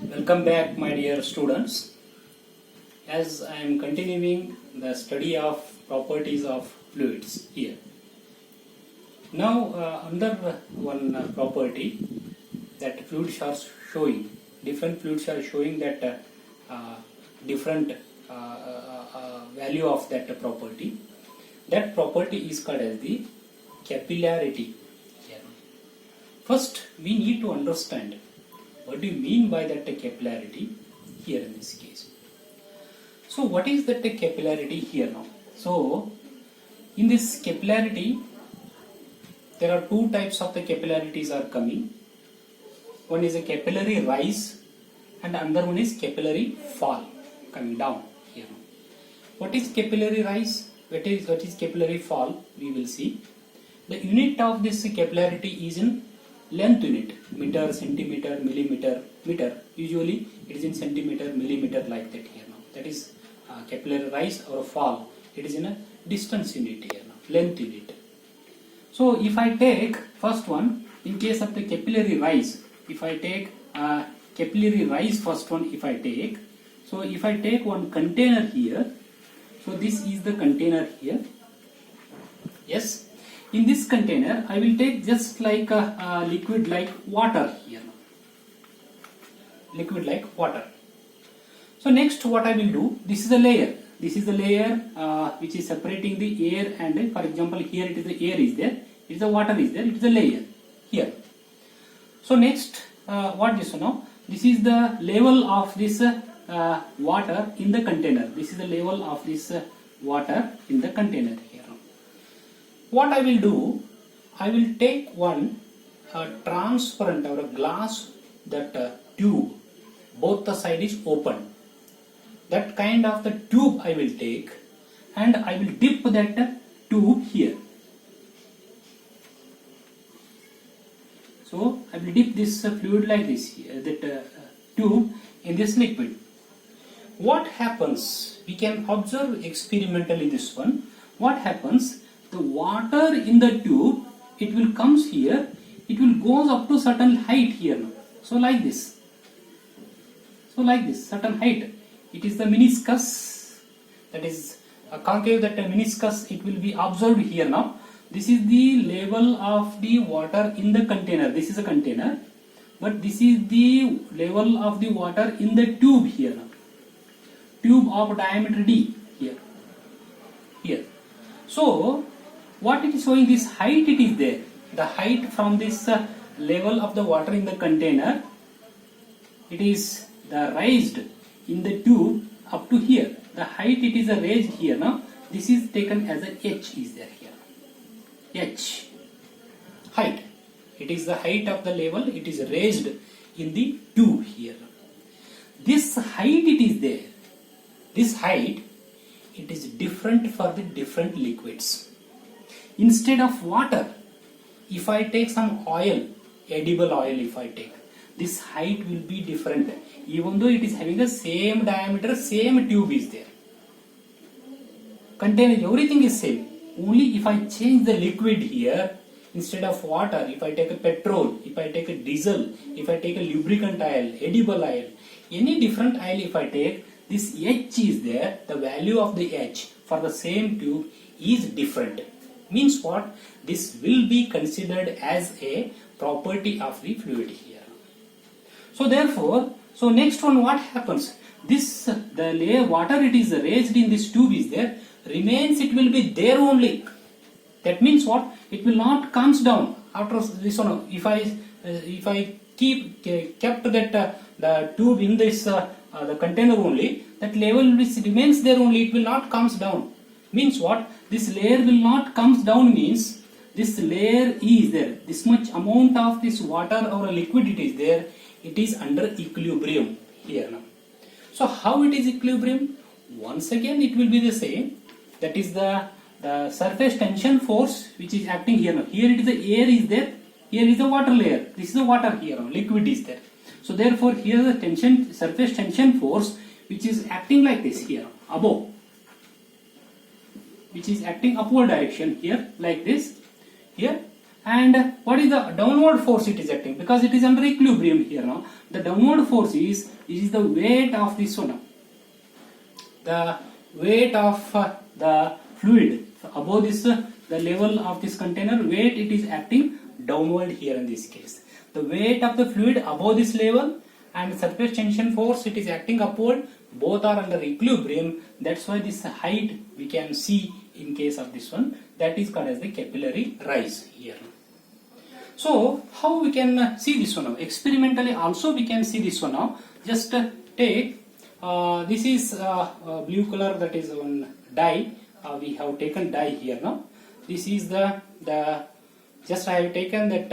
Welcome back, my dear students. As I am continuing the study of properties of fluids here. Now, under one property that fluids are showing, different fluids are showing that different value of that property. That property is called as the capillarity. Here. First, we need to understand what do you mean by that capillarity here in this case. So what is that capillarity here now? So in this capillarity there are two types of the capillarities are coming. One is a capillary rise and another one is capillary fall coming down here. What is capillary rise? What is capillary fall? We will see. The unit of this capillarity is in length unit, meter, centimeter, millimeter, meter. Usually it is in centimeter, millimeter like that here now. That is capillary rise or fall. It is in a distance unit here now, length unit. So if I take first one, in case of the capillary rise, if I take capillary rise first one, if I take one container here, so this is the container here. Yes. In this container, I will take just like a liquid like water here. Liquid like water. So next what I will do, this is a layer. This is the layer which is separating the air and for example here it is the air is there, it is the water is there, it is a layer here. So next what this now? This is the level of this water in the container. This is the level of this water in the container here. What I will do, I will take one transparent or a glass that tube, both the side is open. That kind of the tube I will take and I will dip that tube here. So I will dip this fluid like this here, that tube in this liquid. What happens? We can observe experimentally this one. What happens? The water in the tube, it will comes here, it will goes up to certain height here now. So like this. So like this, certain height. It is the meniscus, that is a concave that meniscus, it will be observed here now. This is the level of the water in the container. This is a container, but this is the level of the water in the tube here now. Tube of diameter D here. Here. So what it is showing, this height it is there. The height from this level of the water in the container, it is the raised in the tube up to here. The height it is raised here now. This is taken as a H is there here. H. Height. It is the height of the level. It is raised in the tube here. This height it is there. This height, it is different for the different liquids. Instead of water, if I take some oil, edible oil if I take, this height will be different. Even though it is having the same diameter, same tube is there. Container, everything is same. Only if I change the liquid here, instead of water, if I take a petrol, if I take a diesel, if I take a lubricant oil, edible oil, any different oil if I take, this H is there, the value of the H for the same tube is different. Means what? This will be considered as a property of the fluid here. So therefore, so next one what happens? This, the layer water it is raised in this tube is there, remains, it will be there only. That means what? It will not comes down after this one. If I kept that the tube in this the container only, that level which remains there only, it will not comes down. Means what? This layer will not comes down means this layer is there. This much amount of this water or a liquid it is there. It is under equilibrium here now. So how it is equilibrium? Once again it will be the same. That is the surface tension force which is acting here now. Here it is the air is there. Here is the water layer. This is the water here now. Liquid is there. So therefore here the tension, surface tension force which is acting like this here above, which is acting upward direction here like this here, And what is the downward force it is acting? Because it is under equilibrium here now. The downward force is the weight of this one. The weight of the fluid above this, the level of this container, weight it is acting downward here in this case. The weight of the fluid above this level and surface tension force it is acting upward, both are under equilibrium. That's why this height we can see in case of this one, that is called as the capillary rise here. So how we can see this one now? Experimentally also we can see this one now. Just take this is blue color, that is one dye. We have taken dye here now. This is the just I have taken that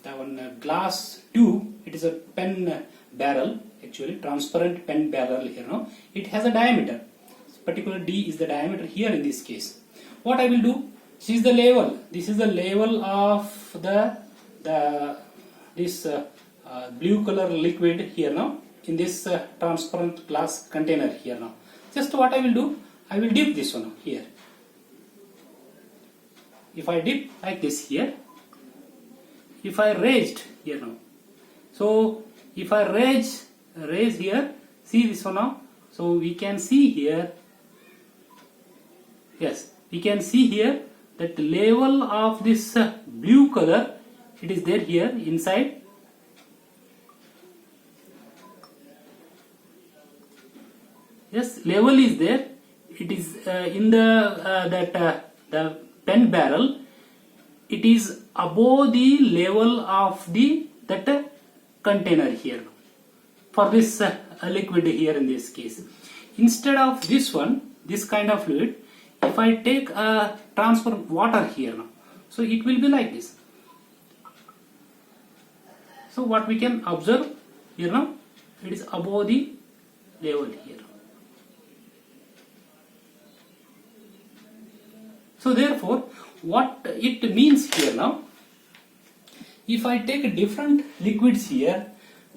the one glass tube. It is a pen barrel, actually transparent pen barrel here now. It has a diameter. Particular D is the diameter here in this case. What I will do? This is the level. This is the level of this blue color liquid here now in this transparent glass container here now. Just what I will do? I will dip this one here. If I dip like this here, if I raised here now, so if I raise here, see this one now, so we can see here, yes, we can see here that the level of this blue color, it is there here inside. Yes, level is there. It is in the pen barrel. It is above the level of that container here for this liquid here in this case. Instead of this one, this kind of fluid, if I take transfer water here now, so it will be like this. So what we can observe here now, it is above the level here. So therefore, what it means here now, if I take different liquids here,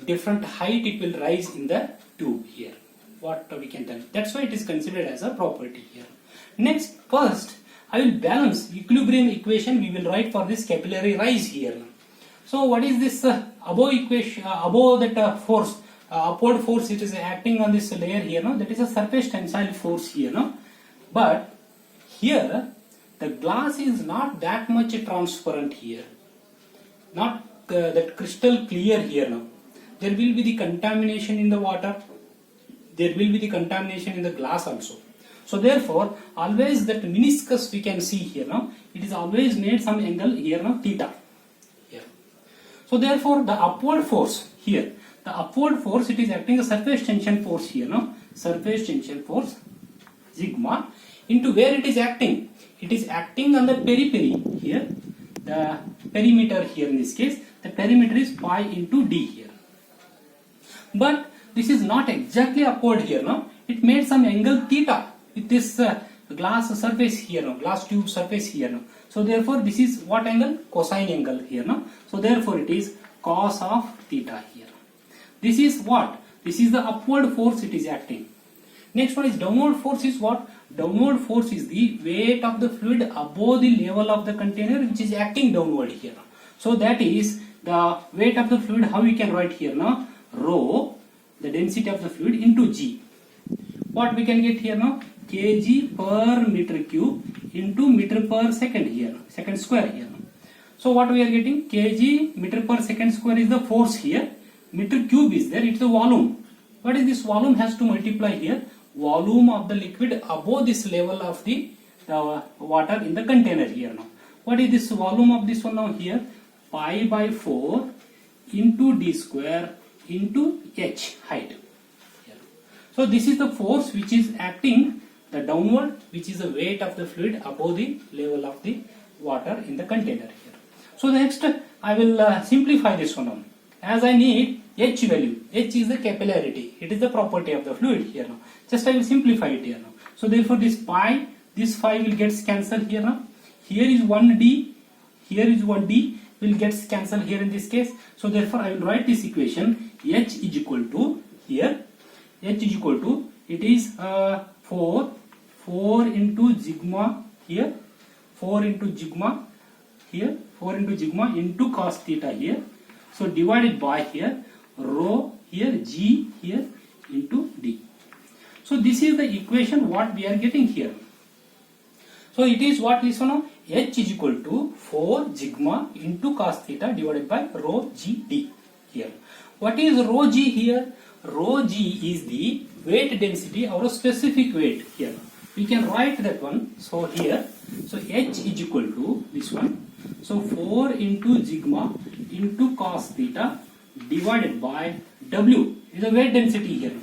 different height it will rise in the tube here. What we can tell. That's why it is considered as a property here. Next, first I will balance equilibrium equation we will write for this capillary rise here. So what is this above equation, above that force, upward force it is acting on this layer here now, that is a surface tensile force here now. But here the glass is not that much transparent here, not that crystal clear here now. There will be the contamination in the water, there will be the contamination in the glass also. So therefore, always that meniscus we can see here now, it is always made some angle here now, theta. Here. So therefore, the upward force here, the upward force it is acting a surface tension force here now, surface tension force sigma into where it is acting. It is acting on the periphery here, the perimeter here in this case, the perimeter is pi into d here. But this is not exactly upward here now, it made some angle theta with this glass surface here now, glass tube surface here now. So therefore this is what angle? Cosine angle here now. So therefore it is cos of theta here. This is what? This is the upward force it is acting. Next one is downward force is what? Downward force is the weight of the fluid above the level of the container which is acting downward here. So that is the weight of the fluid, how we can write here now? Rho, the density of the fluid into G. What we can get here now? Kg per meter cube into meter per second here, second square here. So what we are getting? Kg meter per second square is the force here. Meter cube is there, it's the volume. What is this volume? Has to multiply here. Volume of the liquid above this level of the water in the container here now. What is this volume of this one now here? Pi by 4 into d square into h height. Here. So this is the force which is acting the downward, which is the weight of the fluid above the level of the water in the container here. So next I will simplify this one now. As I need h value, h is the capillarity, it is the property of the fluid here now. Just I will simplify it here now. So therefore this pi, this phi will get cancelled here now. Here is 1d, here is 1d will get cancelled here in this case. So therefore I will write this equation, h is equal to here, h is equal to, it is 4 into sigma here, 4 into sigma here 4 into sigma into cos theta here. So divided by here rho here G here into D. So this is the equation what we are getting here. So it is what is now H is equal to 4 sigma into cos theta divided by rho G D here. What is rho G here? Rho G is the weight density or a specific weight here. We can write that one. So here, so H is equal to this one. So 4 into sigma into cos theta divided by W is a weight density here.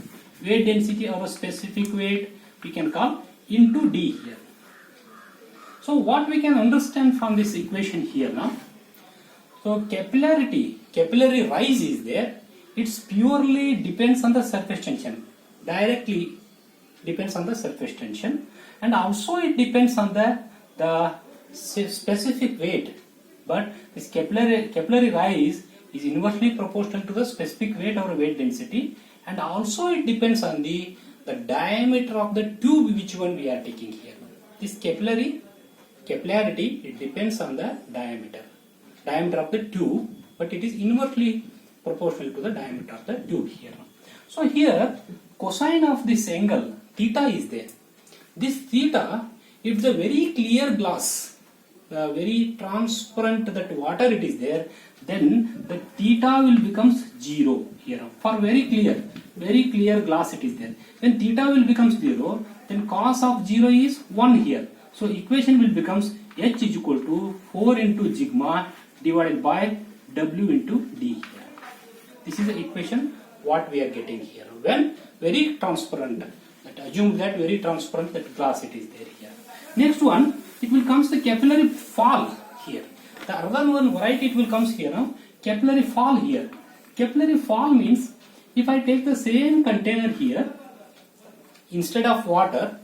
Weight density or a specific weight we can call into D here. So what we can understand from this equation here now? So capillary rise is there. It's purely depends on the surface tension. Directly depends on the surface tension, and also it depends on the specific weight. But this capillary rise is inversely proportional to the specific weight or weight density, and also it depends on the diameter of the tube which one we are taking here. This capillarity it depends on the diameter of the tube, but it is inversely proportional to the diameter of the tube here. So here cosine of this angle theta is there. This theta, if the very clear glass, very transparent that water it is there, then the theta will becomes 0 here. For very clear glass it is there. When theta will becomes 0, then cos of 0 is 1 here. So equation will becomes H is equal to 4 into sigma divided by W into D here. This is the equation what we are getting here. When very transparent, assume that very transparent that glass it is there here. Next one, it will comes the capillary fall here. The other one right it will comes here now. Capillary fall here. Capillary fall means if I take the same container here, instead of water,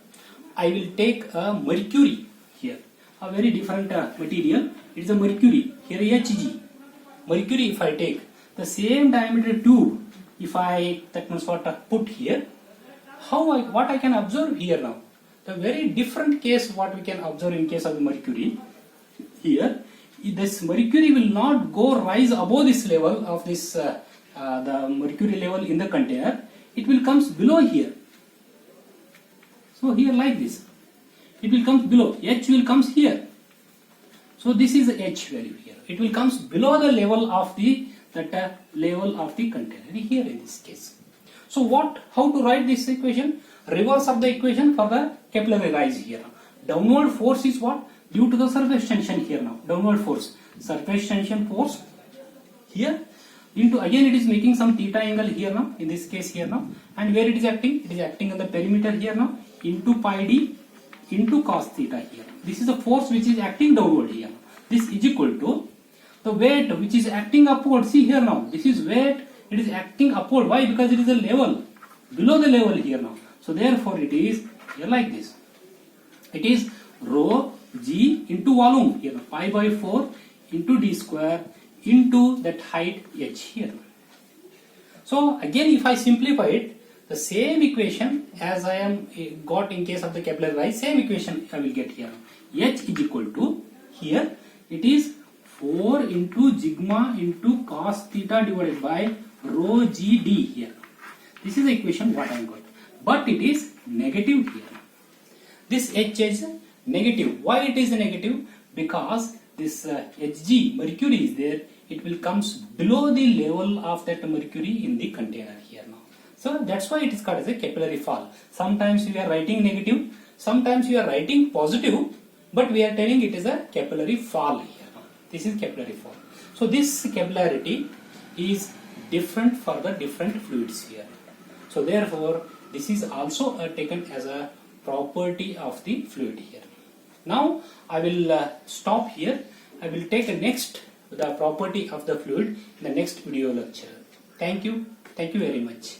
I will take a mercury here. A very different material. It is a mercury. Here Hg. Mercury if I take the same diameter tube, if I that means what put here, what I can observe here now? The very different case what we can observe in case of the mercury. Here, this mercury will not go rise above this level of this the mercury level in the container. It will comes below here. So here like this, it will comes below. H will comes here. So this is the H value here. It will comes below the level of the level of the container here in this case. So how to write this equation? Reverse of the equation for the capillary rise here. Downward force is what? Due to the surface tension here now. Downward force. Surface tension force here into again it is making some theta angle here now. In this case here now. And where it is acting? It is acting on the perimeter here now. Into pi d into cos theta here. This is the force which is acting downward here. This is equal to the weight which is acting upward. See here now. This is weight. It is acting upward. Why? Because it is a level. Below the level here now. So therefore it is here like this. It is rho G into volume here. Pi by 4 into d square into that height h here. So again if I simplify it, the same equation as I am got in case of the capillary rise, same equation I will get here. H is equal to here it is 4 into sigma into cos theta divided by rho G D here. This is the equation what I got. But it is negative here. This H is negative. Why it is negative? Because this Hg mercury is there. It will comes below the level of that mercury in the container here now. So that's why it is called as a capillary fall. Sometimes we are writing negative, sometimes we are writing positive, but we are telling it is a capillary fall here. This is capillary fall. So this capillarity is different for the different fluids here. So therefore this is also taken as a property of the fluid here. Now I will stop here. I will take the property of the fluid in the next video lecture. Thank you very much.